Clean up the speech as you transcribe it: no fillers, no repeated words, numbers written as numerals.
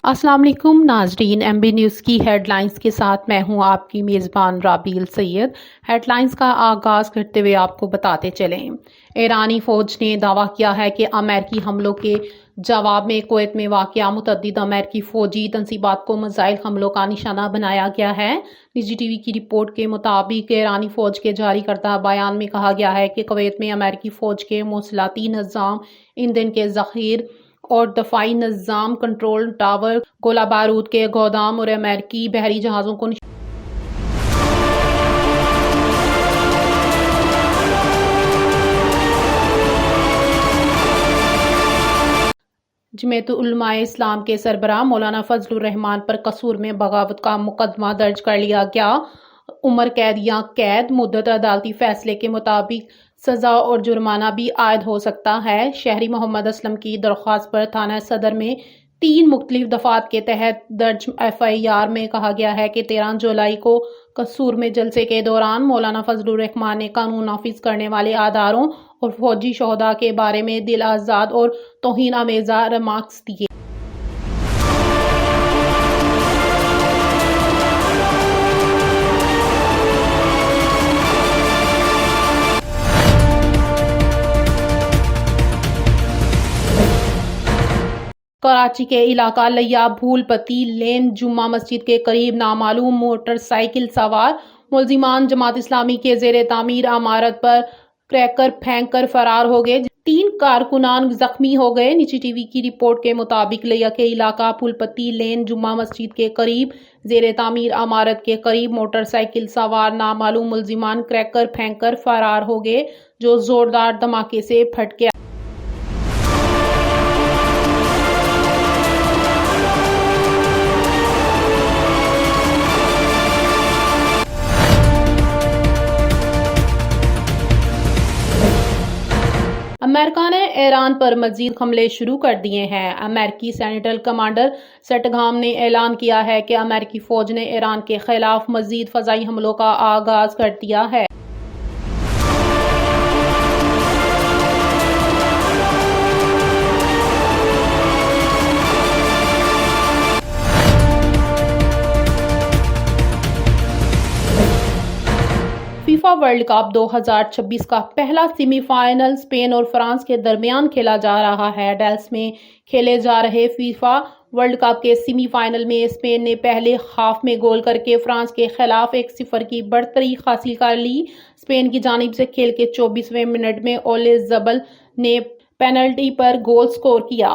अस्सलाम वालेकुम नाजरीन, MB न्यूज़ की हेडलाइंस के साथ मैं हूं आपकी मेज़बान राबील सैयद। हेडलाइंस का आगाज़ करते हुए आपको बताते चलें, ईरानी फ़ौज ने दावा किया है कि अमेरिकी हमलों के जवाब में कुवैत में वाक़या मुतअद्दिद अमेरिकी फ़ौजी तंसीबात को मिसाइल हमलों का निशाना बनाया गया है। निजी टीवी की रिपोर्ट के मुताबिक ईरानी फ़ौज के जारी करदा बयान में कहा गया है कि कुवैत में अमेरिकी फ़ौज के मौसूलाती निज़ाम, ईंधन के ज़ख़ीर और दफ़ाई निज़ाम, कंट्रोल टावर, गोला बारूद के गोदाम और अमेरिकी बहरी जहाज़ों को जमीयत उलमाए इस्लाम के सरबराह मौलाना फजलुर रहमान पर कसूर में बगावत का मुकदमा दर्ज कर लिया गया। उम्र कैद या कैद मुद्दत अदालती फैसले के मुताबिक सज़ा और जुर्माना भी आयद हो सकता है। शहरी मोहम्मद असलम की दरख्वास्त पर थाना सदर में 3 मुख्तलिफ दफात के तहत दर्ज FIR में कहा गया है कि 13 जुलाई को कसूर में जलसे के दौरान मौलाना फजलुर रहमान ने कानून नाफिज करने वाले अदारों और फौजी शोहदा के बारे में दिल आज़ाद और तौहीन आमेज़ा रिमार्क्स दिए। कराची के इलाका लिया भूलपति लेन जुम्मा मस्जिद के करीब नामालूम मोटरसाइकिल सवार मुल्जिमान जमात इस्लामी के ज़ेरे तामीर इमारत पर क्रैकर फेंक कर फरार हो गए। 3 कारकुनान जख्मी हो गए। निजी टीवी की रिपोर्ट के मुताबिक लिया के इलाका फूलपत्ती लेन जुम्मा मस्जिद के करीब ज़ेरे तामीर इमारत के करीब मोटरसाइकिल सवार नामालूम मुल्जिमान क्रैकर फेंक कर फरार हो गए, जो जोरदार धमाके से फट गया। अमेरिका ने ईरान पर मजीद हमले शुरू कर दिए हैं। अमेरिकी सेनेट्रल कमांडर सेटगाम ने ऐलान किया है कि अमेरिकी फौज ने ईरान के खिलाफ मजीद फ़ज़ाई हमलों का आगाज कर दिया है। फीफा वर्ल्ड कप 2026 का पहला सेमीफाइनल स्पेन और फ्रांस के दरमियान खेला जा रहा है। डेल्स में खेले जा रहे फीफा वर्ल्ड कप के सेमीफाइनल में स्पेन ने पहले हाफ में गोल करके फ्रांस के खिलाफ 1-0 की बढ़तरी हासिल कर ली। स्पेन की जानिब से खेल के 24वें मिनट में ओले ज़बल ने पेनल्टी पर गोल स्कोर किया।